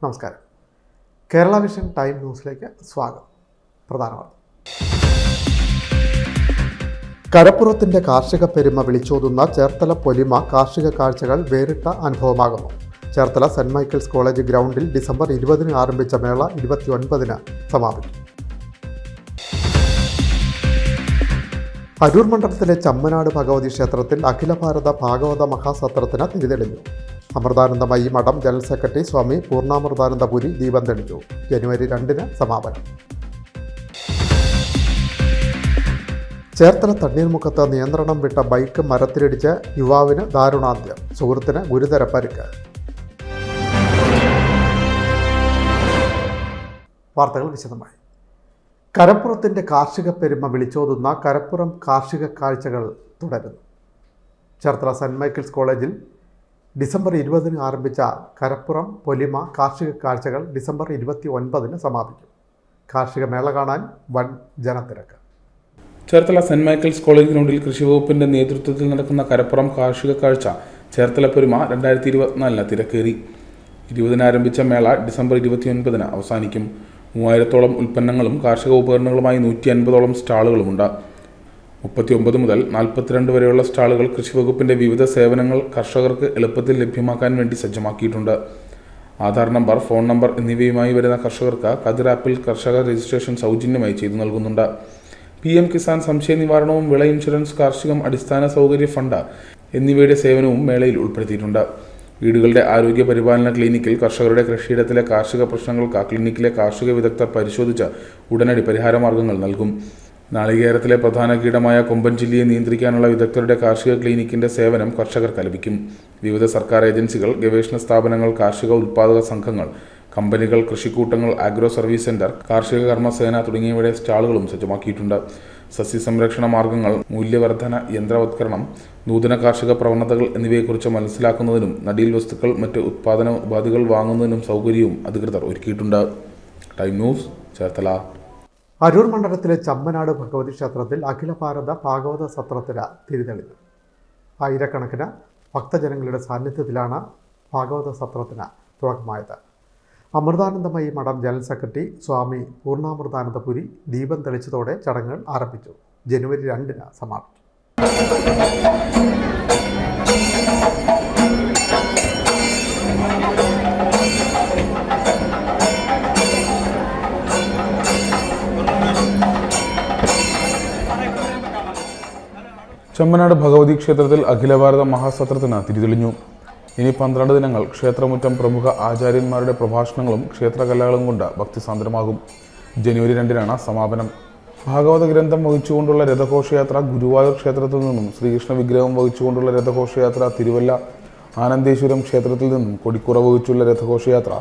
നമസ്കാരം. Kerala vision time ന്യൂസിലേക്ക് സ്വാഗതം. പ്രധാന വാർത്ത. കരപ്പുറത്തിൻ്റെ കാർഷിക പെരുമ വിളിച്ചോതുന്ന ചേർത്തല പൊലിമ കാർഷിക കാഴ്ചകൾ വേറിട്ട അനുഭവമാകുന്നു. ചേർത്തല സെൻറ് മൈക്കിൾസ് കോളേജ് ഗ്രൗണ്ടിൽ ഡിസംബർ 20 ആരംഭിച്ച മേള 29 സമാപിക്കും. അരൂർ മണ്ഡലത്തിലെ ചമ്മനാട് ഭഗവതി ക്ഷേത്രത്തിൽ അഖില ഭാരത ഭാഗവത മഹാസത്രത്തിന് തിരിതെളിഞ്ഞു. അമൃതാനന്ദമയി മഠം ജനറൽ സെക്രട്ടറി സ്വാമി പൂർണ്ണാമൃതാനന്ദപുരി ദീപം തെളിച്ചു. ജനുവരി 2 സമാപനം. ചേർത്തല തണ്ണീർമുഖത്ത് നിയന്ത്രണം വിട്ട ബൈക്ക് മരത്തിലിടിച്ച് യുവാവിന് ദാരുണാന്ത്യം. സുഹൃത്തിന് ഗുരുതര പരിക്ക്. വാർത്തകൾ വിശദമായി. കരപ്പുറത്തിൻ്റെ കാർഷിക പെരുമ വിളിച്ചോതുന്ന കരപ്പുറം കാർഷിക കാഴ്ചകൾ തുടരുന്നു. ചേർത്തല സെൻറ് മൈക്കിൾസ് കോളേജിൽ ഡിസംബർ 20 ആരംഭിച്ച കരപ്പുറം പൊലിമ കാർഷിക കാഴ്ചകൾ ഡിസംബർ 29 സമാപിക്കും. കാർഷിക മേള കാണാൻ വൻ ജനത്തിരക്ക്. ചേർത്തല സെൻറ് മൈക്കിൾസ് കോളേജ് ഗ്രൗണ്ടിൽ കൃഷിവകുപ്പിന്റെ നേതൃത്വത്തിൽ നടക്കുന്ന കരപ്പുറം കാർഷിക കാഴ്ച ചേർത്തല പൊലിമ 2024 തിരക്കേറി. 20 ആരംഭിച്ച മേള ഡിസംബർ 29 അവസാനിക്കും. 3000-ഓളം ഉൽപ്പന്നങ്ങളും കാർഷിക ഉപകരണങ്ങളുമായി 150-ഓളം സ്റ്റാളുകളുമുണ്ട്. 39 മുതൽ 42 വരെയുള്ള സ്റ്റാളുകൾ കൃഷിവകുപ്പിന്റെ വിവിധ സേവനങ്ങൾ കർഷകർക്ക് എളുപ്പത്തിൽ ലഭ്യമാക്കാൻ വേണ്ടി സജ്ജമാക്കിയിട്ടുണ്ട്. ആധാർ നമ്പർ, ഫോൺ നമ്പർ എന്നിവയുമായി വരുന്ന കർഷകർക്ക് കതിർ ആപ്പിൽ കർഷക രജിസ്ട്രേഷൻ സൗജന്യമായി ചെയ്തു നൽകുന്നുണ്ട്. PM കിസാൻ സംശയ നിവാരണവും വിള ഇൻഷുറൻസ്, കാർഷികം അടിസ്ഥാന സൗകര്യ ഫണ്ട് എന്നിവയുടെ സേവനവും മേളയിൽ ഉൾപ്പെടുത്തിയിട്ടുണ്ട്. വീടുകളുടെ ആരോഗ്യ പരിപാലന ക്ലിനിക്കിൽ കർഷകരുടെ കൃഷിയിടത്തിലെ കാർഷിക പ്രശ്നങ്ങൾക്ക് ക്ലിനിക്കിലെ കാർഷിക വിദഗ്ധർ പരിശോധിച്ച് ഉടനടി പരിഹാരമാർഗ്ഗങ്ങൾ നൽകും. നാളികേരത്തിലെ പ്രധാന കീടമായ കൊമ്പൻ ചില്ലിയെ നിയന്ത്രിക്കാനുള്ള വിദഗ്ധരുടെ കാർഷിക ക്ലിനിക്കിന്റെ സേവനം കർഷകർക്ക് ലഭിക്കും. വിവിധ സർക്കാർ ഏജൻസികൾ, ഗവേഷണ സ്ഥാപനങ്ങൾ, കാർഷിക ഉൽപ്പാദക സംഘങ്ങൾ, കമ്പനികൾ, കൃഷിക്കൂട്ടങ്ങൾ, ആഗ്രോ സർവീസ് സെന്റർ, കാർഷിക കർമ്മസേന തുടങ്ങിയവയുടെ സ്റ്റാളുകളും സജ്ജമാക്കിയിട്ടുണ്ട്. സസ്യസംരക്ഷണ മാർഗ്ഗങ്ങൾ, മൂല്യവർധന, യന്ത്രവത്കരണം, നൂതന കാർഷിക പ്രവണതകൾ എന്നിവയെക്കുറിച്ച് മനസ്സിലാക്കുന്നതിനും നടീൽ വസ്തുക്കൾ, മറ്റ് ഉത്പാദന ഉപാധികൾ വാങ്ങുന്നതിനും സൗകര്യവും അധികൃതർ ഒരുക്കിയിട്ടുണ്ട്. Time news, Cherthala. അരൂർ മണ്ഡലത്തിലെ ചമ്മനാട് ഭഗവതി ക്ഷേത്രത്തിൽ അഖില ഭാരത ഭാഗവത സത്രത്തിന് തിരിതെളിഞ്ഞു. ആയിരക്കണക്കിന് ഭക്തജനങ്ങളുടെ സാന്നിധ്യത്തിലാണ് ഭാഗവത സത്രത്തിന് തുടക്കമായത്. അമൃതാനന്ദമയി മഠം ജനറൽ സെക്രട്ടറി സ്വാമി പൂർണ്ണാമൃതാനന്ദപുരി ദീപം തെളിച്ചതോടെ ചടങ്ങുകൾ ആരംഭിച്ചു. ജനുവരി 2 സമാപിക്കും. ചമ്മനാട് ഭഗവതി ക്ഷേത്രത്തിൽ അഖില ഭാരത മഹാസത്രത്തിന് തിരിതെളിഞ്ഞു. ഇനി 12 ദിനങ്ങൾ ക്ഷേത്രമുറ്റം പ്രമുഖ ആചാര്യന്മാരുടെ പ്രഭാഷണങ്ങളും ക്ഷേത്രകലകളും കൊണ്ട് ഭക്തിസാന്ദ്രമാകും. ജനുവരി 2 സമാപനം. ഭാഗവത ഗ്രന്ഥം വഹിച്ചുകൊണ്ടുള്ള രഥഘോഷയാത്ര ഗുരുവായൂർ ക്ഷേത്രത്തിൽ നിന്നും, ശ്രീകൃഷ്ണ വിഗ്രഹം വഹിച്ചുകൊണ്ടുള്ള രഥഘോഷയാത്ര തിരുവല്ല ആനന്ദേശ്വരം ക്ഷേത്രത്തിൽ നിന്നും, കൊടിക്കുറ വഹിച്ചുള്ള രഥഘോഷയാത്ര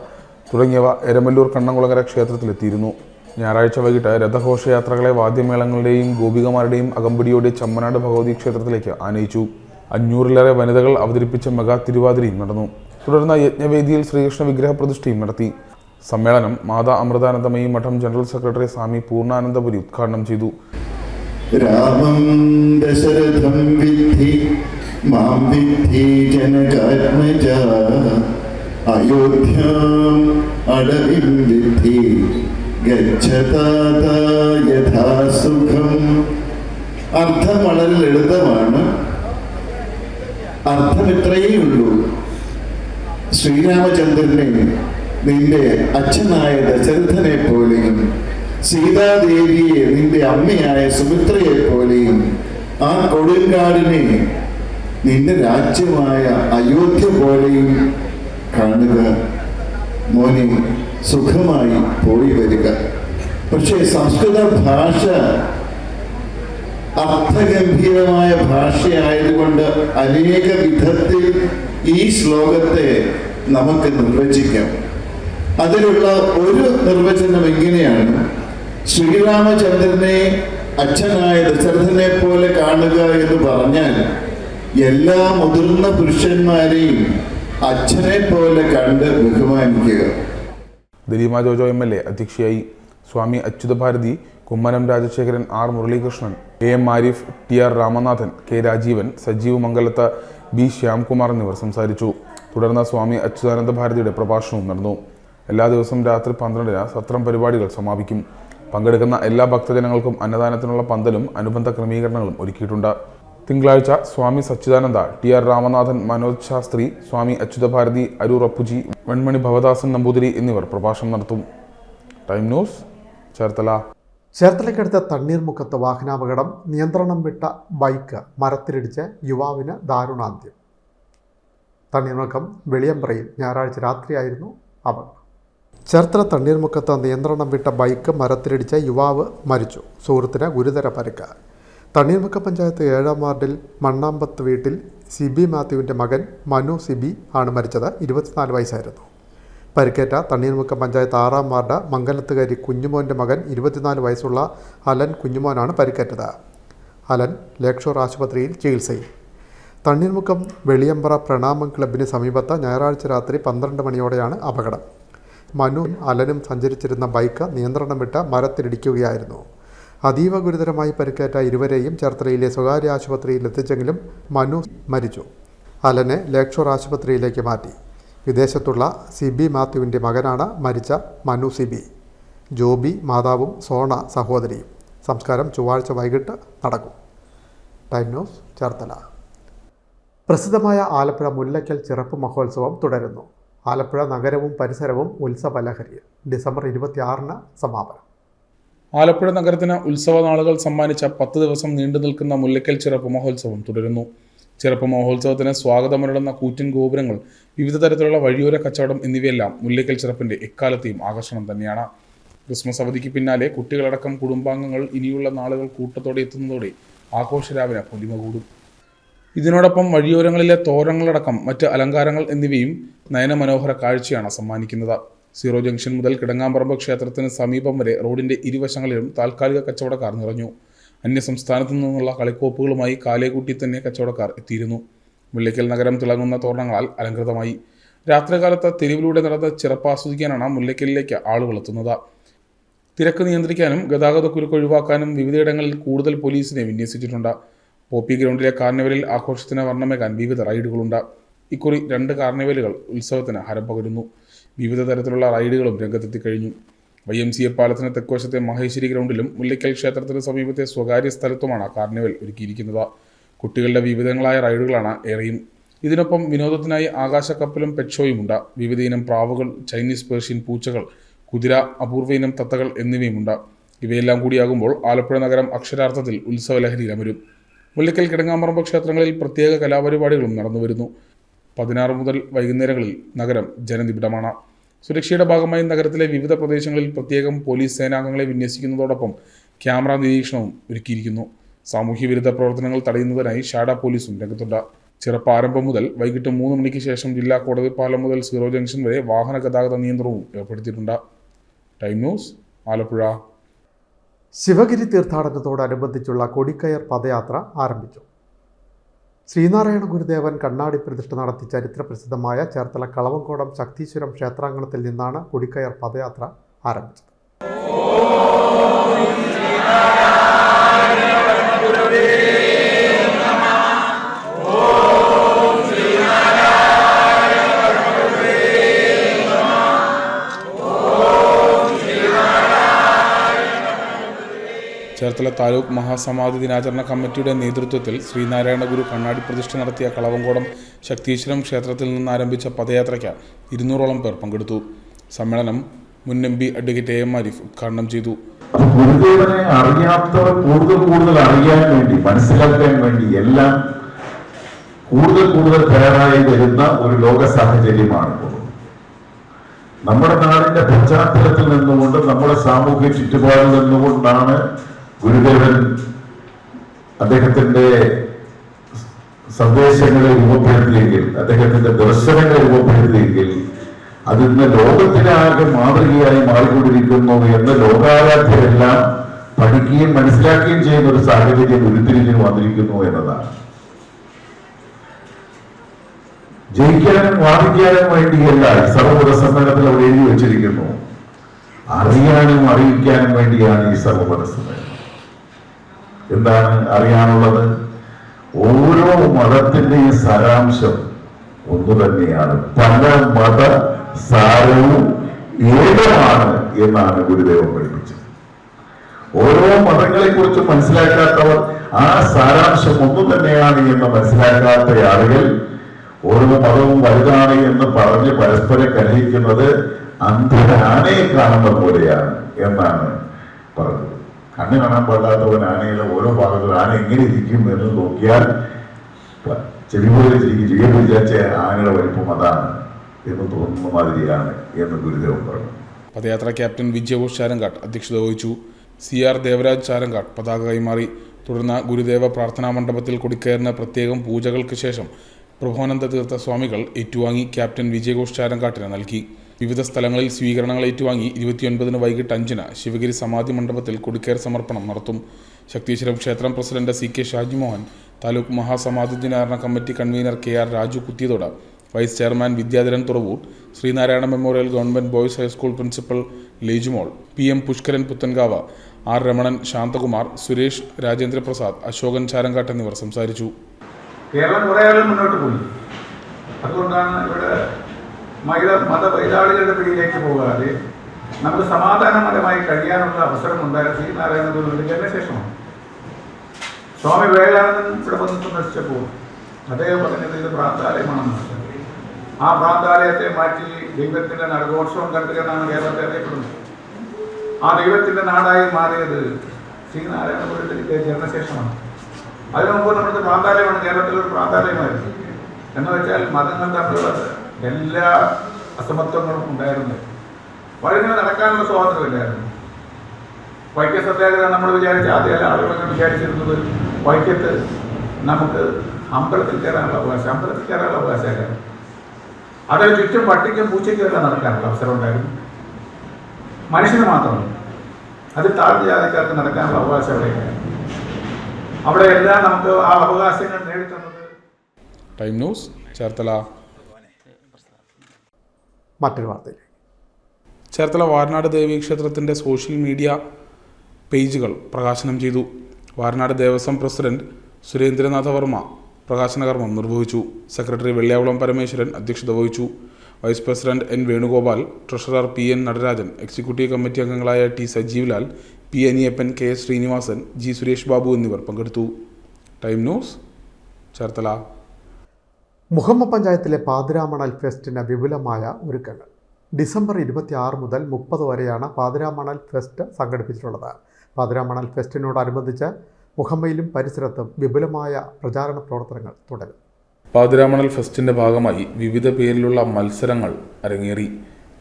തുടങ്ങിയവ എരമല്ലൂർ കണ്ണംകുളങ്ങര ക്ഷേത്രത്തിലെത്തിയിരുന്നു. ഞായറാഴ്ച വൈകിട്ട് രഥഘോഷയാത്രകളെ വാദ്യമേളങ്ങളുടെയും ഗോപികമാരുടെയും അകമ്പടിയോടെ ചമ്മനാട് ഭഗവതി ക്ഷേത്രത്തിലേക്ക് ആനയിച്ചു. 500-ലേറെ വനിതകൾ അവതരിപ്പിച്ച മെഗാ തിരുവാതിരയും നടന്നു. തുടർന്ന് യജ്ഞവേദിയിൽ ശ്രീകൃഷ്ണ വിഗ്രഹ പ്രതിഷ്ഠയും നടത്തി. സമ്മേളനം മാതാ അമൃതാനന്ദമയി മഠം ജനറൽ സെക്രട്ടറി സ്വാമി പൂർണ്ണാനന്ദപുരി ഉദ്ഘാടനം ചെയ്തു. രാമം ദശരഥം വിദ്ധി മാം വിദ്ധി ജനകാത്മജ അയോധ്യാം അടവിം വിദ്ധി ഗച്ഛതാത യഥാ സുഖം. അർത്ഥം വളരെ ലളിതമാണ്. അർത്ഥം ഇത്രയേ ഉള്ളൂ. ശ്രീരാമചന്ദ്രനെ നിന്റെ അച്ഛനായ ദശരഥനെ പോലെയും സീതാദേവിയെ നിന്റെ അമ്മയായ സുമിത്രയെ പോലെയും ആ കൊടുങ്കാടിനെ നിന്റെ രാജ്യമായ അയോധ്യ പോലെയും കാണുക. മോനെ, സുഖമായി പോയി വരിക. പക്ഷേ സംസ്കൃത ഭാഷ അർത്ഥഗംഭീരമായ ഭാഷയായതുകൊണ്ട് അനേക വിധത്തിൽ ഈ ശ്ലോകത്തെ നമുക്ക് നിർവചിക്കാം. അതിലുള്ള ഒരു നിർവചനം എങ്ങനെയാണ്? ശ്രീരാമചന്ദ്രനെ അച്ഛനായ ദശരഥനെ പോലെ കാണുക എന്ന് പറഞ്ഞാൽ എല്ലാ മുതിർന്ന പുരുഷന്മാരെയും അച്ഛനെ പോലെ കണ്ട് ബഹുമാനിക്കുക. ദിലീമ ജോജോ MLA അധ്യക്ഷയായി. സ്വാമി അച്യുതഭാരതി, Kummanam Rajasekharan, R Muralikrishnan, AM Arif, TR Ramanathan, K Rajeevan, Sajeev Mangalath, B Shyamkumar എന്നിവർ സംസാരിച്ചു. തുടർന്ന് സ്വാമി അച്യുതാനന്ദ ഭാരതിയുടെ പ്രഭാഷണവും നടന്നു. എല്ലാ ദിവസവും രാത്രി 12-ന് സത്രം പരിപാടികൾ സമാപിക്കും. പങ്കെടുക്കുന്ന എല്ലാ ഭക്തജനങ്ങൾക്കും അന്നദാനത്തിനുള്ള പന്തലും അനുബന്ധ ക്രമീകരണങ്ങളും ഒരുക്കിയിട്ടുണ്ട്. തിങ്കളാഴ്ച സ്വാമി സച്ചിദാനന്ദ, ടി.ആർ. രാമനാഥൻ, മനോജ് ശാസ്ത്രി, സ്വാമി അച്യുതഭാരതി, അരൂർ അപ്പുജി, വെൺമണി ഭവദാസൻ നമ്പൂതിരി എന്നിവർ പ്രഭാഷണം നടത്തും. Time news, Cherthala. ചേർത്തലയ്ക്കടുത്ത തണ്ണീർമുക്കത്ത് വാഹനാപകടം. നിയന്ത്രണം വിട്ട ബൈക്ക് മരത്തിലിടിച്ച് യുവാവിന് ദാരുണാന്ത്യം. തണ്ണീർമുക്കം വെളിയമ്പ്രയിൽ ഞായറാഴ്ച രാത്രിയായിരുന്നു അപകടം. ചേർത്തല തണ്ണീർമുക്കത്ത് നിയന്ത്രണം വിട്ട ബൈക്ക് മരത്തിലിടിച്ച് യുവാവ് മരിച്ചു. സുഹൃത്തിന് ഗുരുതര പരിക്ക്. തണ്ണീർമുക്കം പഞ്ചായത്ത് 7-ാം വാർഡിൽ മണ്ണാമ്പത്ത് വീട്ടിൽ സിബി മാത്യുവിൻ്റെ മകൻ മനു സിബി ആണ് മരിച്ചത്. 24 വയസ്സായിരുന്നു. പരിക്കേറ്റ തണ്ണീർമുക്കം പഞ്ചായത്ത് 6-ാം വാർഡ് മംഗലത്തുകാരി കുഞ്ഞുമോൻ്റെ മകൻ 24 വയസ്സുള്ള അലൻ കുഞ്ഞുമോനാണ് പരിക്കേറ്റത്. അലൻ ലേക്ഷോർ ആശുപത്രിയിൽ ചികിത്സയിൽ. തണ്ണീർമുക്കം വെളിയമ്പ്ര പ്രണാമം ക്ലബിന് സമീപത്ത് ഞായറാഴ്ച രാത്രി 12 മണിയോടെയാണ് അപകടം. മനുവും അലനും സഞ്ചരിച്ചിരുന്ന ബൈക്ക് നിയന്ത്രണം വിട്ട് മരത്തിലിടിക്കുകയായിരുന്നു. അതീവ ഗുരുതരമായി പരിക്കേറ്റ ഇരുവരെയും ചേർത്തലയിലെ സ്വകാര്യ ആശുപത്രിയിൽ എത്തിച്ചെങ്കിലും മനു മരിച്ചു. അലനെ ലേക്ഷോർ ആശുപത്രിയിലേക്ക് മാറ്റി. വിദേശത്തുള്ള സിബി മാത്യുവിൻ്റെ മകനാണ് മരിച്ച മനു സിബി. ജോബി മാതാവും സോണ സഹോദരിയും. സംസ്കാരം ചൊവ്വാഴ്ച വൈകിട്ട് നടക്കും. Time news, Cherthala. പ്രസിദ്ധമായ ആലപ്പുഴ മുല്ലയ്ക്കൽ ചിറപ്പ് മഹോത്സവം തുടരുന്നു. ആലപ്പുഴ നഗരവും പരിസരവും ഉത്സവലഹരിയിൽ. ഡിസംബർ 26-ന് സമാപനം. ആലപ്പുഴ നഗരത്തിന് ഉത്സവ നാളുകൾ സമ്മാനിച്ച 10 ദിവസം നീണ്ടു നിൽക്കുന്ന മുല്ലയ്ക്കൽ ചിറപ്പ് മഹോത്സവം തുടരുന്നു. ചിറപ്പ് മഹോത്സവത്തിന് സ്വാഗതമരുളുന്ന കൂറ്റൻ ഗോപുരങ്ങൾ, വിവിധ തരത്തിലുള്ള വഴിയോര കച്ചവടം എന്നിവയെല്ലാം മുല്ലയ്ക്കൽ ചിറപ്പിൻ്റെ എക്കാലത്തെയും ആകർഷണം തന്നെയാണ്. ക്രിസ്മസ് അവധിക്ക് പിന്നാലെ കുട്ടികളടക്കം കുടുംബാംഗങ്ങൾ ഇനിയുള്ള നാളുകൾ കൂട്ടത്തോടെ എത്തുന്നതോടെ ആഘോഷരാവിന് പൊലിമ കൂടും. ഇതിനോടൊപ്പം വഴിയോരങ്ങളിലെ തോരണങ്ങളടക്കം മറ്റ് അലങ്കാരങ്ങൾ എന്നിവയും നയനമനോഹര കാഴ്ചയാണ് സമ്മാനിക്കുന്നത്. സീറോ ജംഗ്ഷൻ മുതൽ കിടങ്ങാമ്പറമ്പ് ക്ഷേത്രത്തിന് സമീപം വരെ റോഡിൻ്റെ ഇരുവശങ്ങളിലും താൽക്കാലിക കച്ചവടക്കാർ നിറഞ്ഞു. അന്യസംസ്ഥാനത്തു നിന്നുള്ള കളിക്കോപ്പുകളുമായി കാലേകൂട്ടി തന്നെ കച്ചവടക്കാർ എത്തിയിരുന്നു. മുല്ലയ്ക്കൽ നഗരം തിളങ്ങുന്ന തോരണങ്ങളാൽ അലങ്കൃതമായി. രാത്രികാലത്ത് തെരുവിലൂടെ നടന്ന് ചിറപ്പാസ്വദിക്കാനാണ് മുല്ലയ്ക്കലിലേക്ക് ആളുകൾ എത്തുന്നത്. തിരക്ക് നിയന്ത്രിക്കാനും ഗതാഗതക്കുരുക്ക് ഒഴിവാക്കാനും വിവിധയിടങ്ങളിൽ കൂടുതൽ പോലീസിനെ വിന്യസിച്ചിട്ടുണ്ട്. പോപ്പി ഗ്രൗണ്ടിലെ കാർണിവലിൽ ആഘോഷത്തിന് വർണ്ണമേകാൻ വിവിധ റൈഡുകളുണ്ട്. ഇക്കുറി 2 കാർണിവലുകൾ ഉത്സവത്തിന് ഹരം പകരുന്നു. വിവിധ തരത്തിലുള്ള റൈഡുകളും രംഗത്തെത്തിക്കഴിഞ്ഞു. YMCA പാലത്തിന് തെക്കുവശത്തെ മഹേശ്വരി ഗ്രൗണ്ടിലും മുല്ലയ്ക്കൽ ക്ഷേത്രത്തിന് സമീപത്തെ സ്വകാര്യ സ്ഥലത്തുമാണ് കാർണിവൽ ഒരുക്കിയിരിക്കുന്നത്. കുട്ടികളുടെ വിവിധങ്ങളായ റൈഡുകളാണ് ഏറെയും. ഇതിനൊപ്പം വിനോദത്തിനായി ആകാശക്കപ്പലും പെറ്റ്ഷോയുമുണ്ട്. വിവിധ ഇനം പ്രാവുകൾ, ചൈനീസ് പേർഷ്യൻ പൂച്ചകൾ, കുതിര, അപൂർവ ഇനം തത്തകൾ എന്നിവയുമുണ്ട്. ഇവയെല്ലാം കൂടിയാകുമ്പോൾ ആലപ്പുഴ നഗരം അക്ഷരാർത്ഥത്തിൽ ഉത്സവലഹരിയിലമരും. മുല്ലയ്ക്കൽ കിടങ്ങാമ്പറമ്പ് ക്ഷേത്രങ്ങളിൽ പ്രത്യേക കലാപരിപാടികളും നടന്നുവരുന്നു. 16 മുതൽ വൈകുന്നേരങ്ങളിൽ നഗരം ജനനിബിഡമാണ്. സുരക്ഷയുടെ ഭാഗമായി നഗരത്തിലെ വിവിധ പ്രദേശങ്ങളിൽ പ്രത്യേകം പോലീസ് സേനാംഗങ്ങളെ വിന്യസിക്കുന്നതോടൊപ്പം ക്യാമറ നിരീക്ഷണവും ഒരുക്കിയിരിക്കുന്നു. സാമൂഹ്യവിരുദ്ധ പ്രവർത്തനങ്ങൾ തടയുന്നതിനായി ഷാഡ പോലീസും രംഗത്തുണ്ട്. ചിറപ്പ് ആരംഭം മുതൽ വൈകിട്ട് 3 മണിക്ക് ശേഷം ജില്ലാ കോടതി പാലം മുതൽ സീറോ ജംഗ്ഷൻ വരെ വാഹന ഗതാഗത നിയന്ത്രണവും ഏർപ്പെടുത്തിയിട്ടുണ്ട്. Time news, Alappuzha. ശിവഗിരി തീർത്ഥാടനത്തോടനുബന്ധിച്ചുള്ള കൊടിക്കയർ പദയാത്ര ആരംഭിച്ചു. ശ്രീനാരായണ ഗുരുദേവൻ കണ്ണാടി പ്രതിഷ്ഠ നടത്തി ചരിത്രപ്രസിദ്ധമായ ചേർത്തല കളവങ്കോടം ശക്തീശ്വരം ക്ഷേത്രാങ്കണത്തിൽ നിന്നാണ് കൊടിക്കയർ പദയാത്ര ആരംഭിച്ചത്. ചേർത്തല താലൂക്ക് മഹാസമാധി ദിനാചരണ കമ്മിറ്റിയുടെ നേതൃത്വത്തിൽ ശ്രീനാരായണ ഗുരു കണ്ണാടി പ്രതിഷ്ഠ നടത്തിയ കളവങ്കോടം ശക്തീശ്വരം ക്ഷേത്രത്തിൽ നിന്ന് ആരംഭിച്ച പദയാത്രയ്ക്ക് 200ഓളം പേർ പങ്കെടുത്തു. സമ്മേളനം മുൻ MP അഡ്വക്കേറ്റ് AM ആരിഫ് ഉദ്ഘാടനം ചെയ്തു. ഗുരുദേവനെ അറിയാത്തവർ കൂടുതൽ അറിയാൻ വേണ്ടി, മനസ്സിലാക്കാൻ വേണ്ടി എല്ലാം കൂടുതൽ തയ്യാറായി വരുന്ന ഒരു ലോക സാഹചര്യമാണ്. നമ്മുടെ നാടിന്റെ പശ്ചാത്തലത്തിൽ നിന്നുകൊണ്ട്, നമ്മുടെ സാമൂഹ്യ ചുറ്റുപാടിൽ നിന്നുകൊണ്ടാണ് ഗുരുദേവൻ അദ്ദേഹത്തിന്റെ സന്ദേശങ്ങളെ രൂപപ്പെടുത്തിയെങ്കിൽ, അദ്ദേഹത്തിന്റെ ദർശനങ്ങളെ രൂപപ്പെടുത്തിയെങ്കിൽ അതിന്ന് ലോകത്തിനാകെ മാതൃകയായി മാറിക്കൊണ്ടിരിക്കുന്നു എന്ന് ലോകാരാധ്യരെല്ലാം പഠിക്കുകയും മനസ്സിലാക്കുകയും ചെയ്യുന്ന ഒരു സാഹചര്യം ഉരുത്തിരിഞ്ഞു വന്നിരിക്കുന്നു എന്നതാണ്. ജയിക്കാനും വാദിക്കാനും വേണ്ടിയല്ല സർവമത സമ്മേളനത്തിൽ അവിടെ എഴുതി വെച്ചിരിക്കുന്നു. അറിയാനും അറിയിക്കാനും വേണ്ടിയാണ് ഈ സർവമത സമ്മേളനം. എന്താണ് അറിയാനുള്ളത്? ഓരോ മതത്തിന്റെയും സാരാംശം ഒന്നു തന്നെയാണ്. പല മത സാരവും ഏകമാണ് എന്നാണ് ഗുരുദേവൻ പഠിപ്പിച്ചത്. ഓരോ മതങ്ങളെക്കുറിച്ചും മനസ്സിലാക്കാത്തവർ ആ സാരാംശം ഒന്നു തന്നെയാണ് എന്ന് മനസ്സിലാക്കാത്ത ആളുകൾ ഓരോ മതവും വലുതാണ് എന്ന് പറഞ്ഞ് പരസ്പരം കലഹിക്കുന്നത് അന്ധനാനയെ കാണുന്ന പോലെയാണ് എന്നാണ് പറഞ്ഞത്. കണ്ണ് കാണാൻ പാടാത്തവൻ ആനയുടെ ഓരോ ഭാഗത്തും ആന എങ്ങനെ ഇരിക്കും എന്ന് നോക്കിയാൽ ചെവി പോലെ ചെയ്യാൻ വിചാരിച്ച ആനയുടെ വലിപ്പം അതാണ് എന്ന് തോന്നുന്ന മാതിരിയാണ് എന്ന് ഗുരുദേവൻ പറഞ്ഞു. പദയാത്ര ക്യാപ്റ്റൻ വിജയഘോഷ് ചാരങ്കാട്ട് അധ്യക്ഷത വഹിച്ചു. CR ദേവരാജ് ചാരങ്കാട്ട് പതാക കൈമാറി. തുടർന്ന് ഗുരുദേവ പ്രാർത്ഥനാ മണ്ഡപത്തിൽ കൊടിക്കയറിന് പ്രത്യേകം പൂജകൾക്ക് ശേഷം പ്രഭോനന്ദ തീർത്ഥ സ്വാമികൾ ഏറ്റുവാങ്ങി ക്യാപ്റ്റൻ വിജയഘോഷ് ചാരങ്കാട്ടിന് നൽകി. വിവിധ സ്ഥലങ്ങളിൽ സ്വീകരണങ്ങൾ ഏറ്റുവാങ്ങി 29 വൈകിട്ട് 5 ശിവഗിരി സമാധി മണ്ഡപത്തിൽ കൊടിക്കയർ സമർപ്പണം നടത്തും. ശക്തീശ്വരം ക്ഷേത്രം പ്രസിഡന്റ് CK ഷാജിമോഹൻ, താലൂക്ക് മഹാസമാധി ദിനാചരണ committee convener KR Raju Kuthiathode, vice chairman Vidyadharan Thuravoor, Sreenarayana memorial government boys high school principal Lejumol, PM Pushkaran Puthenkavu, R Ramanan, Santhakumar, Suresh, Rajendraprasad, Ashokan Charankattu എന്നിവർ സംസാരിച്ചു. കേരളം കുറേ ആളുകൾ മുന്നോട്ട് പോയി. അതുകൊണ്ടാണ് ഇവിടെ മതവൈതാളികളുടെ പിടിയിലേക്ക് പോകാതെ നമുക്ക് സമാധാനപരമായി കഴിയാനുള്ള അവസരം ഉണ്ടായ ശ്രീനാരായണ ഗുരുവിന്റെ ജനശേഷമാണ്. സ്വാമി വിവേകാനന്ദൻ ഇവിടെ വന്ന് സന്ദർശിച്ചപ്പോൾ അദ്ദേഹം പറഞ്ഞത് ഇത് ഭ്രാന്താലയമാണെന്ന്. ആ ഭ്രാന്താലയത്തെ മാറ്റി ദൈവത്തിന്റെ നരകോത്സവം കണ്ടു എന്നാണ് കേരളത്തെ അറിയപ്പെടുന്നത്. ആ ദൈവത്തിന്റെ നാടായി മാറിയത് ശ്രീനാരായണ ഗുരുവിന്റെ ജനശേഷമാണ്. അതിനു മുമ്പ് നമ്മുടെ ഭ്രാന്താലയമാണ്, കേരളത്തിലൊരു ഭ്രാന്താലയമായിരുന്നു. എന്ന് വെച്ചാൽ മതങ്ങൾ തമ്മിലുള്ള എല്ലാ അസമത്വങ്ങളും ഉണ്ടായിരുന്നു. വഴിങ്ങനെ നടക്കാനുള്ള സ്വാതന്ത്ര്യമില്ലായിരുന്നു. വൈക്കം സത്യാഗ്രഹം നമ്മൾ വിചാരിച്ച ആദ്യ ആളുകളൊക്കെ വിചാരിച്ചിരുന്നത് വൈക്കത്ത് നമുക്ക് അമ്പലത്തിൽ കയറാനുള്ള അവകാശമല്ല. അതിന് ചുറ്റും പട്ടിക്കും പൂച്ചയ്ക്കൊക്കെ നടക്കാനുള്ള അവസരം ഉണ്ടായിരുന്നു. മനുഷ്യന് മാത്രമല്ല, അതിൽ താഴ്ന്ന ജാതിക്കാർക്ക് നടക്കാനുള്ള അവകാശം അവിടെയാണ്. അവിടെയെല്ലാം നമുക്ക് ആ അവകാശങ്ങൾ നേടിത്തന്നത്. Time news, Cherthala. മറ്റൊരു വാർത്തയിൽ ചേർത്തല വാരനാട് ദേവീക്ഷേത്രത്തിൻ്റെ സോഷ്യൽ മീഡിയ പേജുകൾ പ്രകാശനം ചെയ്തു. വാരനാട് ദേവസ്വം പ്രസിഡന്റ് സുരേന്ദ്രനാഥ വർമ്മ പ്രകാശന കർമ്മം നിർവഹിച്ചു. സെക്രട്ടറി വെള്ളിയാകുളം പരമേശ്വരൻ അധ്യക്ഷത വഹിച്ചു. Vice president N Venugopal, treasurer PN Natarajan, executive committee അംഗങ്ങളായ T Sajeev Lal, P Aniyappan, KS Srinivasan, G Suresh Babu എന്നിവർ പങ്കെടുത്തു. Time news, Cherthala. മുഹമ്മ പഞ്ചായത്തിലെ പാതിരാമണൽ ഫെസ്റ്റിന് വിപുലമായ ഒരുക്കങ്ങൾ. ഡിസംബർ 26 മുതൽ 30 വരെയാണ് പാതിരാമണൽ ഫെസ്റ്റ് സംഘടിപ്പിച്ചിട്ടുള്ളത്. പാതിരാമണൽ ഫെസ്റ്റിനോടനുബന്ധിച്ച് മുഹമ്മയിലും പരിസരത്തും വിപുലമായ പ്രചാരണ പ്രവർത്തനങ്ങൾ തുടരും. പാതിരാമണൽ ഫെസ്റ്റിൻ്റെ ഭാഗമായി വിവിധ പേരിലുള്ള മത്സരങ്ങൾ അരങ്ങേറി.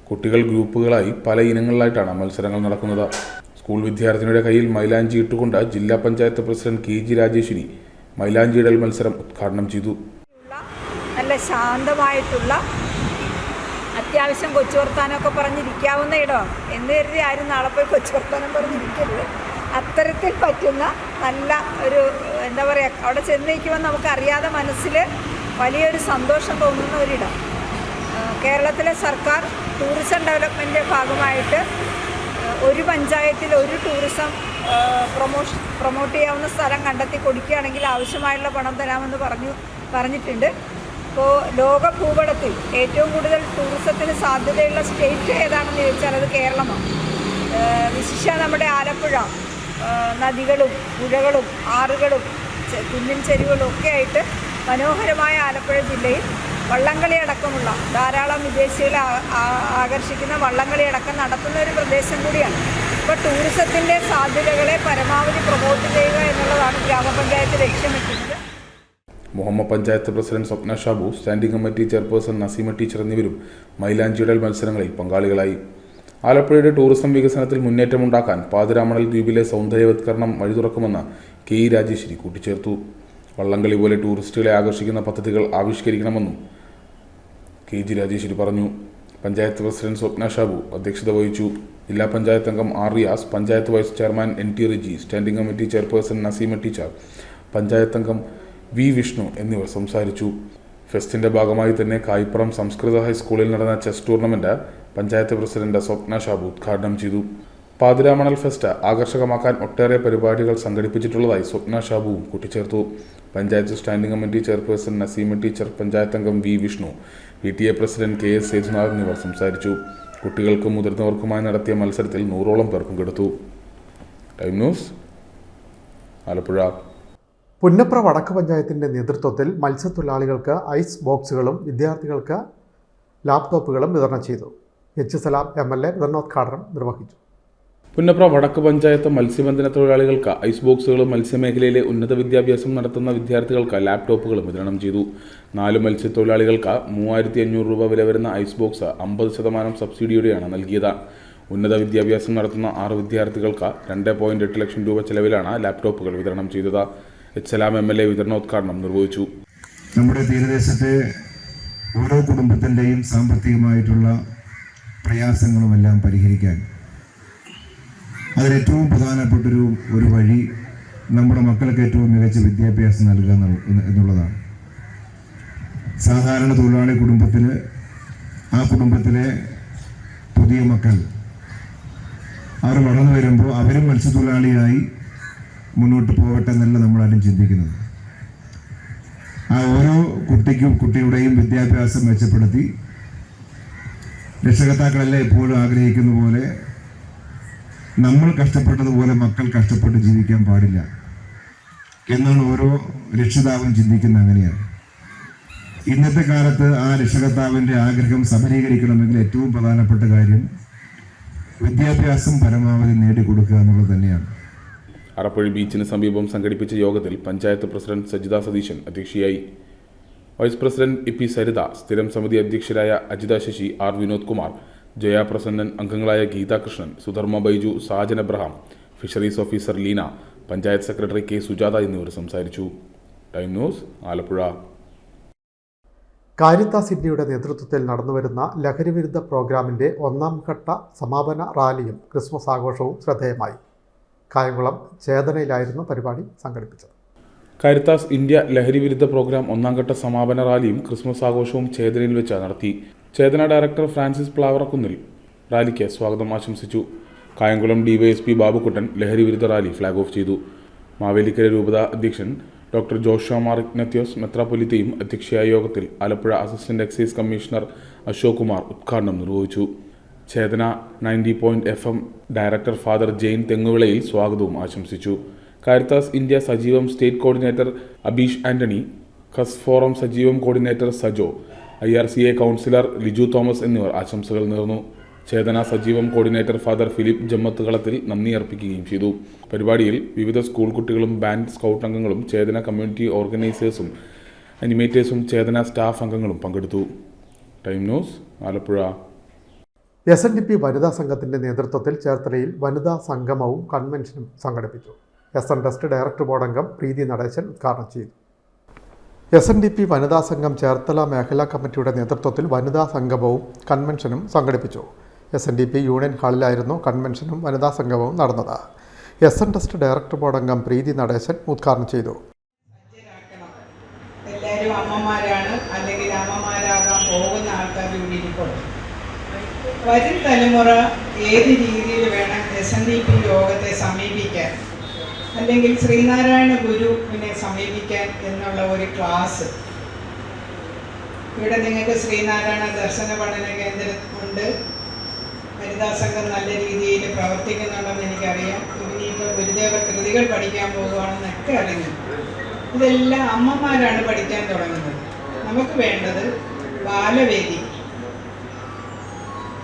കുട്ടികൾ ഗ്രൂപ്പുകളായി പല ഇനങ്ങളിലായിട്ടാണ് മത്സരങ്ങൾ നടക്കുന്നത്. സ്കൂൾ വിദ്യാർത്ഥിനിയുടെ കയ്യിൽ മൈലാഞ്ചി ഇട്ടുകൊണ്ട് ജില്ലാ പഞ്ചായത്ത് പ്രസിഡന്റ് KG രാജേശ്വരി മൈലാഞ്ചിയിടൽ മത്സരം ഉദ്ഘാടനം ചെയ്തു. നല്ല ശാന്തമായിട്ടുള്ള, അത്യാവശ്യം കൊച്ചുവർത്താനമൊക്കെ പറഞ്ഞിരിക്കാവുന്ന ഇടമാണ് എന്ന് കരുതി ആരും നാളെ പോയി കൊച്ചുവർത്താനം പറഞ്ഞിരിക്കരുത്. അത്തരത്തിൽ പറ്റുന്ന നല്ല ഒരു എന്താ പറയുക, അവിടെ ചെന്നിരിക്കുമ്പോൾ നമുക്കറിയാതെ മനസ്സിൽ വലിയൊരു സന്തോഷം തോന്നുന്ന ഒരിടം. കേരളത്തിലെ സർക്കാർ ടൂറിസം ഡെവലപ്മെൻറ്റിൻ്റെ ഭാഗമായിട്ട് ഒരു പഞ്ചായത്തിൽ ഒരു ടൂറിസം പ്രൊമോട്ട് ചെയ്യാവുന്ന സ്ഥലം കണ്ടെത്തി കൊടുക്കുകയാണെങ്കിൽ ആവശ്യമായുള്ള പണം തരാമെന്ന് പറഞ്ഞിട്ടുണ്ട്. ഇപ്പോൾ ലോക ഭൂപടത്തിൽ ഏറ്റവും കൂടുതൽ ടൂറിസത്തിന് സാധ്യതയുള്ള സ്റ്റേറ്റ് ഏതാണെന്ന് ചോദിച്ചാൽ അത് കേരളമാണ്. വിശിഷ്യ നമ്മുടെ ആലപ്പുഴ നദികളും പുഴകളും ആറുകളും കുന്നിൻ ചെരുവുകളും ഒക്കെ ആയിട്ട് മനോഹരമായ ആലപ്പുഴ ജില്ലയിൽ വള്ളംകളി അടക്കമുള്ള ധാരാളം വിദേശികളെ ആകർഷിക്കുന്ന വള്ളംകളി അടക്കം നടത്തുന്ന ഒരു പ്രദേശം കൂടിയാണ്. ഇപ്പോൾ ടൂറിസത്തിൻ്റെ സാധ്യതകളെ പരമാവധി പ്രൊമോട്ട് ചെയ്യുക എന്നുള്ളതാണ് ഗ്രാമപഞ്ചായത്ത് ലക്ഷ്യം വെക്കുന്നത്. Muhamma panchayat president Swapna Shabu, standing committee chairperson Naseema teacher എന്നിവരും മൈലാഞ്ചിയിടൽ മത്സരങ്ങളിൽ പങ്കാളികളായി. ആലപ്പുഴയുടെ ടൂറിസം വികസനത്തിൽ മുന്നേറ്റമുണ്ടാക്കാൻ പാതിരാമണൽ ദ്വീപിലെ സൗന്ദര്യവത്കരണം വഴി തുറക്കുമെന്ന് KE രാജേശ്വരി കൂട്ടിച്ചേർത്തു. വള്ളംകളി പോലെ ടൂറിസ്റ്റുകളെ ആകർഷിക്കുന്ന പദ്ധതികൾ ആവിഷ്കരിക്കണമെന്നും KG രാജേശ്വരി പറഞ്ഞു. പഞ്ചായത്ത് പ്രസിഡന്റ് സ്വപ്ന ഷാബു അധ്യക്ഷത വഹിച്ചു. ജില്ലാ പഞ്ചായത്ത് അംഗം R Riyas, panchayat vice chairman NT Riji, standing committee chairperson Naseema teacher, panchayat അംഗം V വിഷ്ണു എന്നിവർ സംസാരിച്ചു. ഫെസ്റ്റിൻ്റെ ഭാഗമായി തന്നെ കായിപ്പുറം സംസ്കൃത ഹൈസ്കൂളിൽ നടന്ന chess tournament panchayat president Swapna Shabu ഉദ്ഘാടനം ചെയ്തു. പാതിരാമണൽ ഫെസ്റ്റ് ആകർഷകമാക്കാൻ ഒട്ടേറെ പരിപാടികൾ സംഘടിപ്പിച്ചിട്ടുള്ളതായി സ്വപ്ന ഷാബുവും കൂട്ടിച്ചേർത്തു. Panchayat standing committee chairperson Naseema teacher, panchayat അംഗം V Vishnu, PTA president KS Sethunath എന്നിവർ സംസാരിച്ചു. കുട്ടികൾക്കും മുതിർന്നവർക്കുമായി നടത്തിയ മത്സരത്തിൽ 100ഓളം പേർ പങ്കെടുത്തു. Time news, Alappuzha. പുന്നപ്ര വടക്ക് പഞ്ചായത്തിൻ്റെ നേതൃത്വത്തിൽ മത്സ്യത്തൊഴിലാളികൾക്ക് ഐസ് ബോക്സുകളും വിദ്യാർത്ഥികൾക്ക് ലാപ്ടോപ്പുകളും വിതരണം ചെയ്തു. എച്ച് സലാം MLA വിതരണോദ്ഘാടനം നിർവഹിച്ചു. പുന്നപ്ര വടക്ക് പഞ്ചായത്ത് മത്സ്യബന്ധന തൊഴിലാളികൾക്ക് ഐസ് ബോക്സുകളും മത്സ്യമേഖലയിലെ ഉന്നത വിദ്യാഭ്യാസം നടത്തുന്ന വിദ്യാർത്ഥികൾക്ക് ലാപ്ടോപ്പുകളും വിതരണം ചെയ്തു. 4 മത്സ്യത്തൊഴിലാളികൾക്ക് 3500 രൂപ വില വരുന്ന ഐസ് ബോക്സ് 50% സബ്സിഡിയോടെയാണ് നൽകിയത്. ഉന്നത വിദ്യാഭ്യാസം നടത്തുന്ന 6 വിദ്യാർത്ഥികൾക്ക് 2.8 ലക്ഷം രൂപ ചെലവിലാണ് ലാപ്ടോപ്പുകൾ വിതരണം ചെയ്തത്. എച്ച് സലാം MLA വിതരണോദ്ഘാടനം നിർവഹിച്ചു. നമ്മുടെ തീരദേശത്തെ ഓരോ കുടുംബത്തിൻ്റെയും സാമ്പത്തികമായിട്ടുള്ള പ്രയാസങ്ങളുമെല്ലാം പരിഹരിക്കാൻ അതിലേറ്റവും പ്രധാനപ്പെട്ടൊരു വഴി നമ്മുടെ മക്കൾക്ക് ഏറ്റവും മികച്ച വിദ്യാഭ്യാസം നൽകുക എന്നുള്ളതാണ്. സാധാരണ തൊഴിലാളി കുടുംബത്തിൽ ആ കുടുംബത്തിലെ പുതിയ മക്കൾ അവർ വളർന്നു വരുമ്പോൾ അവരും മത്സ്യത്തൊഴിലാളിയായി മുന്നോട്ട് പോകട്ടെ എന്നല്ല നമ്മളാരും ചിന്തിക്കുന്നത്. ആ ഓരോ കുട്ടിയുടെയും വിദ്യാഭ്യാസം മെച്ചപ്പെടുത്തി രക്ഷകർത്താക്കളെല്ലാം എപ്പോഴും ആഗ്രഹിക്കുന്ന പോലെ നമ്മൾ കഷ്ടപ്പെട്ടതുപോലെ മക്കൾ കഷ്ടപ്പെട്ട് ജീവിക്കാൻ പാടില്ല എന്നാണ് ഓരോ രക്ഷിതാവും ചിന്തിക്കുന്നത്. അങ്ങനെയാണ് ഇന്നത്തെ കാലത്ത് ആ രക്ഷകർത്താവിൻ്റെ ആഗ്രഹം സഫലീകരിക്കണമെങ്കിൽ ഏറ്റവും പ്രധാനപ്പെട്ട കാര്യം വിദ്യാഭ്യാസം പരമാവധി നേടിക്കൊടുക്കുക എന്നുള്ളത് തന്നെയാണ്. അറപ്പുഴ ബീച്ചിന് സമീപം സംഘടിപ്പിച്ച യോഗത്തിൽ പഞ്ചായത്ത് പ്രസിഡന്റ് സജിത സതീശൻ അധ്യക്ഷയായി. വൈസ് പ്രസിഡന്റ് EP സരിത, സ്ഥിരം സമിതി അധ്യക്ഷരായ അജിത ശശി, R വിനോദ് കുമാർ, ജയ പ്രസന്നൻ, അംഗങ്ങളായ Geetha Krishnan, Sudharma Baiju, Sajan Abraham, fisheries officer Leena, panchayat secretary K Sujatha എന്നിവർ സംസാരിച്ചു. Time news, Alappuzha. കാരിത്താസ് ഇന്ത്യയുടെ നേതൃത്വത്തിൽ നടന്നുവരുന്ന ലഹരിവിരുദ്ധ പ്രോഗ്രാമിൻ്റെ 1ാം ഘട്ട സമാപന റാലിയും ക്രിസ്മസ് ആഘോഷവും ശ്രദ്ധേയമായി. കായംകുളം ചേതനയിലായിരുന്നു പരിപാടി സംഘടിപ്പിച്ചത്. കാരിത്താസ് ഇന്ത്യ ലഹരിവിരുദ്ധ പ്രോഗ്രാം 1ാം ഘട്ട സമാപന റാലിയും ക്രിസ്മസ് ആഘോഷവും ചേതനയിൽ വെച്ച് നടത്തി. ചേതന ഡയറക്ടർ ഫ്രാൻസിസ് പ്ലാവറക്കുന്നിൽ റാലിക്ക് സ്വാഗതം ആശംസിച്ചു. കായംകുളം DYSP ബാബുക്കുട്ടൻ ലഹരിവിരുദ്ധ റാലി ഫ്ലാഗ് ഓഫ് ചെയ്തു. മാവേലിക്കര രൂപത അധ്യക്ഷൻ ഡോക്ടർ ജോഷോ മാർ ഇഗ്നത്യോസ് മെത്രാപ്പൊലിത്തയും അധ്യക്ഷയായ യോഗത്തിൽ Alappuzha assistant excise commissioner Ashok Kumar ഉദ്ഘാടനം നിർവഹിച്ചു. Chethana 90 FM director father Jain Thenguvilayil സ്വാഗതവും ആശംസിച്ചു. Caritas India Sajeevam state coordinator Abeesh Antony, കസ് forum Sajeevam coordinator Sajo, IRCA councillor Liju Thomas എന്നിവർ ആശംസകൾ നേർന്നു. ചേതന സജീവം കോർഡിനേറ്റർ ഫാദർ ഫിലിപ്പ് ജമ്മത്തുകളത്തിൽ നന്ദി അർപ്പിക്കുകയും ചെയ്തു. പരിപാടിയിൽ വിവിധ സ്കൂൾ കുട്ടികളും ബാൻഡ്, സ്കൗട്ട് അംഗങ്ങളും ചേതന കമ്മ്യൂണിറ്റി ഓർഗനൈസേഴ്സും അനിമേറ്റേഴ്സും ചേതന സ്റ്റാഫ് അംഗങ്ങളും പങ്കെടുത്തു. Time news, Alappuzha. SNDP വനിതാ സംഘത്തിൻ്റെ നേതൃത്വത്തിൽ ചേർത്തലയിൽ വനിതാ സംഗമവും കൺവെൻഷനും സംഘടിപ്പിച്ചു. SN ട്രസ്റ്റ് ഡയറക്ടർ ബോർഡ് അംഗം പ്രീതി നടേശൻ ഉദ്ഘാടനം ചെയ്തു. SNDP വനിതാ സംഘം ചേർത്തല മേഖലാ കമ്മിറ്റിയുടെ നേതൃത്വത്തിൽ വനിതാ സംഗമവും കൺവെൻഷനും സംഘടിപ്പിച്ചു. SNDP യൂണിയൻ ഹാളിലായിരുന്നു കൺവെൻഷനും വനിതാ സംഗമവും നടന്നത്. SN ട്രസ്റ്റ് ഡയറക്ടർ ബോർഡ് അംഗം പ്രീതി നടേശൻ ഉദ്ഘാടനം ചെയ്തു. എല്ലാവരും അമ്മമാരാണ്, അല്ലെങ്കിൽ അമ്മമാരാകാൻ പോകുന്ന ആൾക്കാർ ഇവിടെ ഇരിപ്പുണ്ട്. വരും തലമുറ ഏത് രീതിയിൽ വേണം SNDP യോഗത്തെ സമീപിക്കാൻ, അല്ലെങ്കിൽ ശ്രീനാരായണ ഗുരുവിനെ സമീപിക്കാൻ എന്നുള്ള ഒരു ക്ലാസ് ഇവിടെ നിങ്ങൾക്ക് ശ്രീനാരായണ ദർശന പഠന കേന്ദ്രമുണ്ട്. വനിതാ സംഘം നല്ല രീതിയിൽ പ്രവർത്തിക്കുന്നുണ്ടെന്ന് എനിക്കറിയാം. ഇനിയിപ്പോൾ ഗുരുദേവ കൃതികൾ പഠിക്കാൻ പോകുകയാണെന്നൊക്കെ അറിഞ്ഞു. ഇതെല്ലാം അമ്മമാരാണ് പഠിക്കാൻ തുടങ്ങുന്നത്. നമുക്ക് വേണ്ടത് ബാലവേദി.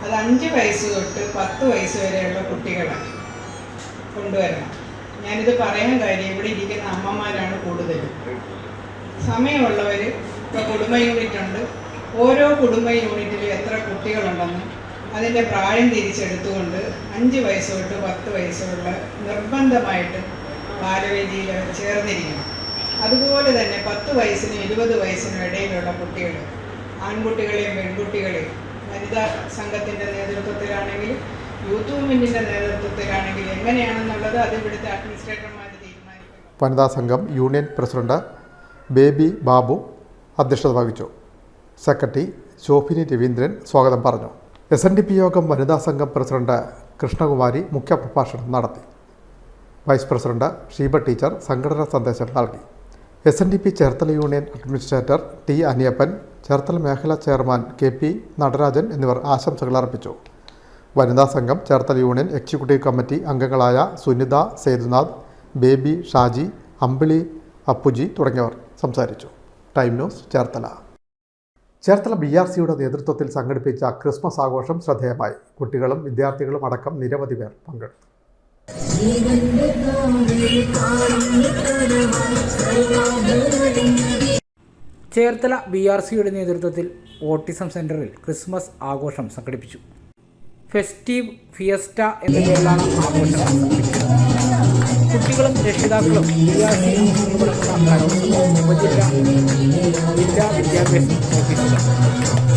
അത് 5 വയസ്സ് തൊട്ട് 10 വയസ്സ് വരെയുള്ള കുട്ടികളാണ് കൊണ്ടുവരണം. ഞാനിത് പറയാൻ കാര്യം ഇവിടെ ഇരിക്കുന്ന അമ്മമാരാണ് കൂടുതലും. സമയമുള്ളവർ ഇപ്പോൾ കുടുംബ യൂണിറ്റ് ഉണ്ട്. ഓരോ കുടുംബ യൂണിറ്റിലും എത്ര കുട്ടികളുണ്ടെന്നും അതിൻ്റെ പ്രായം തിരിച്ചെടുത്തുകൊണ്ട് 5 വയസ്സ് തൊട്ട് 10 വയസ്സുള്ള നിർബന്ധമായിട്ടും ബാലവേദിയിൽ ചേർന്നിരിക്കണം. അതുപോലെ തന്നെ 10 വയസ്സിനും 20 വയസ്സിനും ഇടയിലുള്ള കുട്ടികൾ, ആൺകുട്ടികളെയും പെൺകുട്ടികളെയും വനിതാ സംഘത്തിൻ്റെ നേതൃത്വത്തിലാണെങ്കിലും യൂത്ത് മൂവ്മെൻറ്റിൻ്റെ നേതൃത്വത്തിലാണെങ്കിൽ എങ്ങനെയാണെന്നുള്ളത് അത് ഇവിടുത്തെ അഡ്മിനിസ്ട്രേറ്റർമാർ തീരുമാനിക്കും. വനിതാ സംഘം യൂണിയൻ പ്രസിഡന്റ് ബേബി ബാബു അധ്യക്ഷത വഹിച്ചു. സെക്രട്ടറി ശോഭിനി രവീന്ദ്രൻ സ്വാഗതം പറഞ്ഞു. SNDP യോഗം വനിതാ സംഘം പ്രസിഡന്റ് കൃഷ്ണകുമാരി മുഖ്യപ്രഭാഷണം നടത്തി. വൈസ് പ്രസിഡന്റ് ഷീബ ടീച്ചർ സംഘടനാ സന്ദേശം നൽകി. SNDP Cherthala union administrator T. Aniyappan, Cherthala മേഖലാ ചെയർമാൻ KP നടരാജൻ എന്നിവർ ആശംസകൾ അർപ്പിച്ചു. വനിതാ സംഘം ചേർത്തല യൂണിയൻ എക്സിക്യൂട്ടീവ് കമ്മിറ്റി അംഗങ്ങളായ സുനിത സേതുനാഥ്, ബേബി ഷാജി, അമ്പിളി അപ്പുജി തുടങ്ങിയവർ സംസാരിച്ചു. Time news Cherthala. ചേർത്തല BRCയുടെ നേതൃത്വത്തിൽ സംഘടിപ്പിച്ച ക്രിസ്മസ് ആഘോഷം ശ്രദ്ധേയമായി. കുട്ടികളും വിദ്യാർത്ഥികളും അടക്കം നിരവധി പേർ പങ്കെടുത്തു. ചേർത്തല BRCയുടെ നേതൃത്വത്തിൽ ഓട്ടിസം സെന്ററിൽ ക്രിസ്മസ് ആഘോഷം സംഘടിപ്പിച്ചു. ഫെസ്റ്റീവ് ഫിയസ്റ്റ എന്ന പേരിലാണ് ആഘോഷം സംഘടിപ്പിച്ചത്. കുട്ടികളും രക്ഷിതാക്കളും BRC അംഗങ്ങളടങ്ങുന്ന ഉപജില്ലാ വിദ്യാഭ്യാസ ഓഫീസർ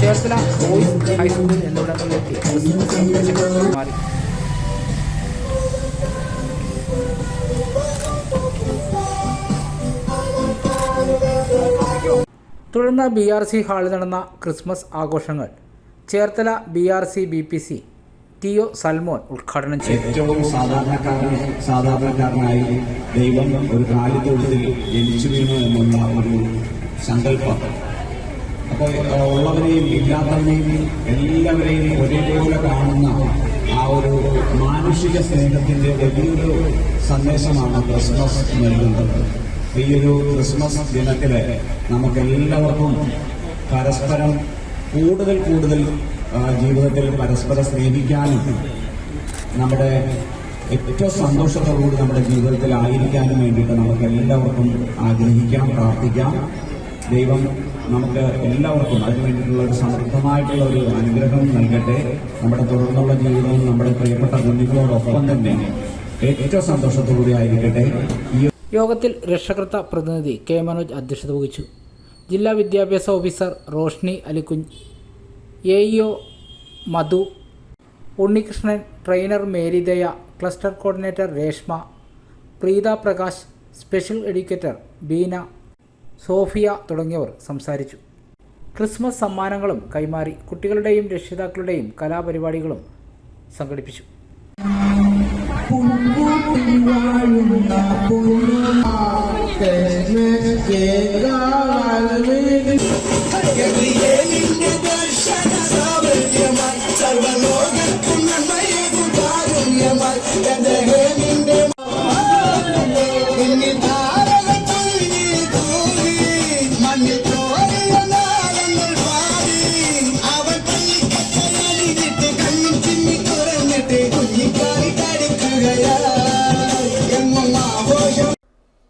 ചേർത്തല ബോയ്സ് ഹൈസ്കൂൾ എന്നിവിടങ്ങളിലെത്തി ക്രിസ്മസ് സന്ദേശങ്ങൾ മാറി. തുടർന്ന് BRC ഹാളിൽ നടന്ന ക്രിസ്മസ് ആഘോഷങ്ങൾ Cherthala BRC BPC TO Salmon ഉദ്ഘാടനം ചെയ്തു. ഏറ്റവും സാധാരണക്കാരനായി ദൈവം ഒരു കാലിത്തൊഴുത്തിൽ ജനിച്ചു വീണു എന്നുള്ള ഒരു സങ്കല്പം. അപ്പോൾ ഉള്ളവരെയും ഇല്ലാത്തവരെയും എല്ലാവരെയും ഒരേപോലെ കാണുന്ന ആ ഒരു മാനുഷിക സ്നേഹത്തിന്റെ വലിയൊരു സന്ദേശമാണ് ക്രിസ്മസ് നൽകുന്നത്. ഈ ഒരു ക്രിസ്മസ് ദിനത്തില് നമുക്കെല്ലാവർക്കും പരസ്പരം കൂടുതൽ ജീവിതത്തിൽ പരസ്പരം സ്നേഹിക്കാനും നമ്മുടെ ഏറ്റവും സന്തോഷത്തോടുകൂടി നമ്മുടെ ജീവിതത്തിൽ ആയിരിക്കാനും വേണ്ടിയിട്ട് നമുക്ക് എല്ലാവർക്കും ആഗ്രഹിക്കാം, പ്രാർത്ഥിക്കാം. ദൈവം നമുക്ക് എല്ലാവർക്കും അതിനു വേണ്ടിയിട്ടുള്ള ഒരു സമൃദ്ധമായിട്ടുള്ള ഒരു അനുഗ്രഹം നൽകട്ടെ. നമ്മുടെ തുടർന്നുള്ള ജീവിതവും നമ്മുടെ പ്രിയപ്പെട്ട കുഞ്ഞുങ്ങളോടൊപ്പം തന്നെ ഏറ്റവും സന്തോഷത്തോടുകൂടി ആയിരിക്കട്ടെ. യോഗത്തിൽ രക്ഷകർത്ത പ്രതിനിധി K മനോജ് അധ്യക്ഷത വഹിച്ചു. ജില്ലാ വിദ്യാഭ്യാസ officer Roshni Alikunju, AEO Madhu, Unnikrishnan, trainer Meridaya, cluster coordinator Reshma, Preetha Prakash, special educator Beena, Sophia തുടങ്ങിയവർ സംസാരിച്ചു. ക്രിസ്മസ് സമ്മാനങ്ങളും കൈമാറി. കുട്ടികളുടെയും രക്ഷിതാക്കളുടെയും കലാപരിപാടികളും സംഘടിപ്പിച്ചു.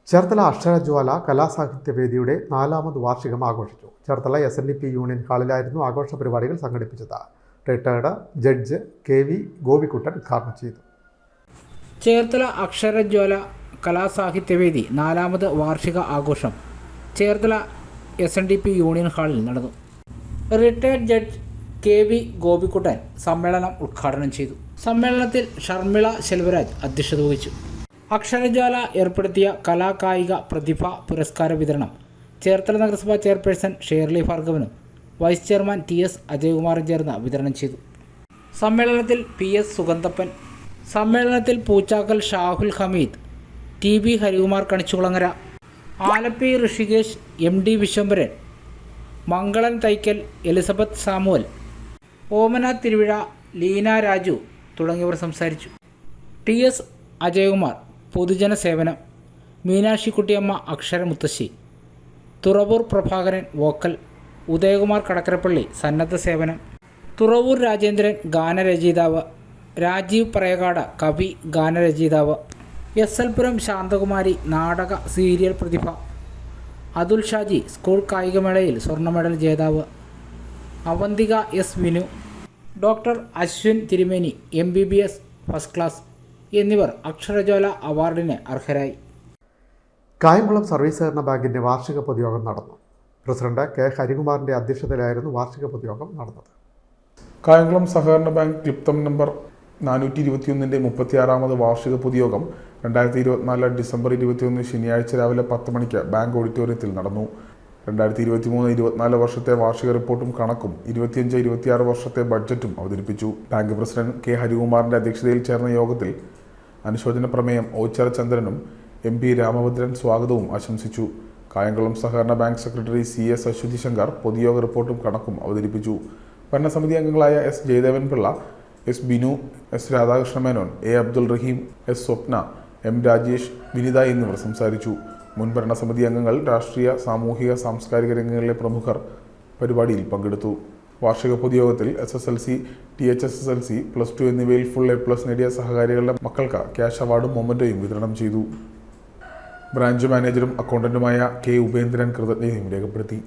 ചേർത്തല അക്ഷരജ്വാല കലാസാഹിത്യവേദിയുടെ 4ാമത് വാർഷികം ആഘോഷിച്ചു. ചേർത്തല SNDP യൂണിയൻ ഹാളിലായിരുന്നു ആഘോഷ പരിപാടികൾ സംഘടിപ്പിച്ചത്. റിട്ടയർഡ് ജഡ്ജ് KV ഗോപിക്കുട്ടൻ ഉദ്ഘാടനം ചെയ്തു. ചേർത്തല അക്ഷരജ്വാല കലാസാഹിത്യവേദി 4ാമത് വാർഷിക ആഘോഷം ചേർത്തല SNDP യൂണിയൻ ഹാളിൽ നടന്നു. റിട്ടയർഡ് ജഡ്ജ് KV ഗോപിക്കുട്ടൻ സമ്മേളനം ഉദ്ഘാടനം ചെയ്തു. സമ്മേളനത്തിൽ ഷർമിള ശെൽവരാജ് അധ്യക്ഷത വഹിച്ചു. അക്ഷരജ്വാല ഏർപ്പെടുത്തിയ കലാകായിക പ്രതിഭാ പുരസ്കാര വിതരണം ചേർത്തല നഗരസഭാ ചെയർപേഴ്സൺ ഷേർലി ഭാർഗവനും വൈസ് ചെയർമാൻ TS അജയകുമാറും ചേർന്ന് വിതരണം ചെയ്തു. സമ്മേളനത്തിൽ PS സുഗന്ധപ്പൻ, സമ്മേളനത്തിൽ Poochakkal Shahul Hameed, TB Harikumar Kanichukulangara, Alleppey Rishikesh, MD Viswambharan, Mangalan Thaikkal, Elizabeth Samuel, Omana Thiruvizha, Leena Raju തുടങ്ങിയവർ സംസാരിച്ചു. TS അജയകുമാർ പൊതുജന സേവനം, മീനാക്ഷിക്കുട്ടിയമ്മ അക്ഷരമുത്തശ്ശി, തുറവൂർ പ്രഭാകരൻ വോക്കൽ, ഉദയകുമാർ കടക്കരപ്പള്ളി സന്നദ്ധ സേവനം, തുറവൂർ രാജേന്ദ്രൻ ഗാനരചയിതാവ്, രാജീവ് പറയകാട് കവി ഗാനരചയിതാവ്, SL പുരം ശാന്തകുമാരി നാടക സീരിയൽ പ്രതിഭ, അതുൽ ഷാജി സ്കൂൾ കായികമേളയിൽ സ്വർണ്ണ മെഡൽ ജേതാവ്, അവന്തിക S വിനു, ഡോക്ടർ അശ്വിൻ തിരുമേനി MBBS ഫസ്റ്റ് ക്ലാസ് എന്നിവർ അക്ഷരജ്വാല അവാർഡിന് അർഹരായി. കായംകുളം സർവീസ് സഹകരണ ബാങ്കിൻ്റെ വാർഷിക പൊതുയോഗം നടന്നു. പ്രസിഡന്റ് K ഹരികുമാറിൻ്റെ അധ്യക്ഷതയിലായിരുന്നു വാർഷിക പൊതുയോഗം നടന്നത്. കായംകുളം സഹകരണ ബാങ്ക് ക്ലിപ്തം നമ്പർ 421 36ാമത് വാർഷിക പൊതുയോഗം 2024 ഡിസംബർ 21 ശനിയാഴ്ച രാവിലെ 10 മണിക്ക് ബാങ്ക് ഓഡിറ്റോറിയത്തിൽ നടന്നു. 2023-24 വർഷത്തെ വാർഷിക റിപ്പോർട്ടും കണക്കും 25-26 വർഷത്തെ ബഡ്ജറ്റും അവതരിപ്പിച്ചു. ബാങ്ക് പ്രസിഡന്റ് K ഹരികുമാറിന്റെ അധ്യക്ഷതയിൽ ചേർന്ന യോഗത്തിൽ അനുശോചന പ്രമേയം ഓച്ചിറ ചന്ദ്രനും MP രാമഭദ്രൻ സ്വാഗതവും ആശംസിച്ചു. കായംകുളം സഹകരണ bank secretary CS Aswathy Shankar പൊതുയോഗ റിപ്പോർട്ടും കണക്കും അവതരിപ്പിച്ചു. ഭരണസമിതി അംഗങ്ങളായ S Jayadevan Pillai, S Binu, S Radhakrishna Menon, A Abdul Raheem, S Swapna, M Rajesh, Vinitha എന്നിവർ സംസാരിച്ചു. മുൻ ഭരണസമിതി അംഗങ്ങൾ, രാഷ്ട്രീയ, സാമൂഹിക, സാംസ്കാരിക രംഗങ്ങളിലെ പ്രമുഖർ പരിപാടിയിൽ പങ്കെടുത്തു. വാർഷിക പൊതുയോഗത്തിൽ SSLC, THSSLC, +2 എന്നിവയിൽ ഫുൾ A+ നേടിയ സഹകാരികളുടെ മക്കൾക്ക് ക്യാഷ് അവാർഡും മൊമന്റോയും വിതരണം ചെയ്തു. ബ്രാഞ്ച് മാനേജറും അക്കൗണ്ടന്റുമായ K ഉപേന്ദ്രൻ കൃതജ്ഞതയും രേഖപ്പെടുത്തി.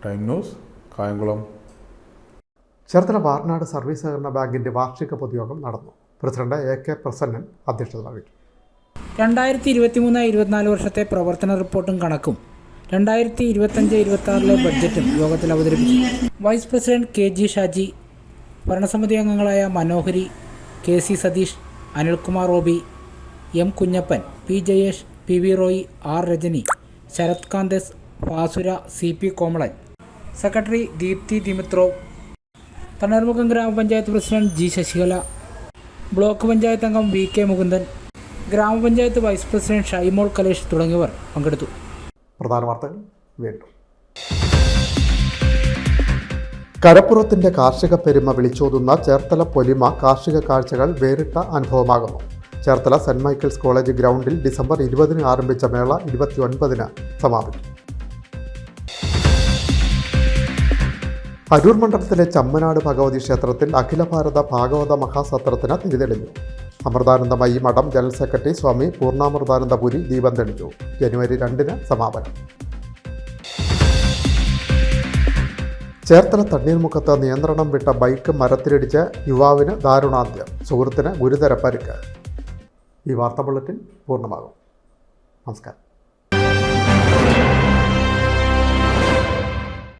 Time news, Kayamkulam. Cherthala Varanad service സഹകരണ ബാങ്കിൻ്റെ വാർഷിക പൊതുയോഗം നടന്നു. പ്രസിഡന്റ് AK പ്രസന്നൻ അധ്യക്ഷത വഹിച്ചു. 2023-24 വർഷത്തെ പ്രവർത്തന റിപ്പോർട്ടും കണക്കും 2025-26 ബഡ്ജറ്റും യോഗത്തിൽ അവതരിപ്പിച്ചു. വൈസ് പ്രസിഡന്റ് KG ഷാജി, ഭരണസമിതി അംഗങ്ങളായ Manohari, KC Satheesh, Anilkumar OB, M Kunjappan, P Jayesh, PV Roy, R Rajani, Sarath Kanthas, Fasura, CP Komalan, secretary Deepthi Dimitrov, Thanneermukkam ഗ്രാമപഞ്ചായത്ത് president G Sasikala, block panchayat അംഗം VK മുകുന്ദൻ, ഗ്രാമപഞ്ചായത്ത് വൈസ് പ്രസിഡന്റ് ഷൈമോൾ കലേഷ് തുടങ്ങിയവർ പങ്കെടുത്തു. പ്രധാന വാർത്തകൾ വീണ്ടും. കരപ്പുറത്തിൻ്റെ കാർഷിക പെരുമ വിളിച്ചോതുന്ന ചേർത്തല പൊലിമ കാർഷിക കാഴ്ചകൾ വേറിട്ട അനുഭവമാകുന്നു. ചേർത്തല സെൻറ് മൈക്കിൾസ് കോളേജ് ഗ്രൗണ്ടിൽ ഡിസംബർ 20 ആരംഭിച്ച മേള 29 സമാപിക്കും. അരൂർ മണ്ഡലത്തിലെ ചമ്മനാട് ഭഗവതി ക്ഷേത്രത്തിൽ അഖില ഭാരത ഭാഗവത മഹാസത്രത്തിന് തിരിതെളിഞ്ഞു. അമൃതാനന്ദമയി മഠം ജനറൽ സെക്രട്ടറി സ്വാമി പൂർണ്ണാമൃതാനന്ദപുരി ദീപം തെളിച്ചു. ജനുവരി 2 സമാപനം. ചേർത്തല തണ്ണീർമുക്കത്ത് നിയന്ത്രണം വിട്ട ബൈക്ക് മരത്തിലിടിച്ച് യുവാവിന് ദാരുണാന്ത്യം, സുഹൃത്തിന് ഗുരുതര പരിക്ക്. ഈ വാർത്താ ബുള്ളറ്റിൻ പൂർണ്ണമാകും. നമസ്കാരം.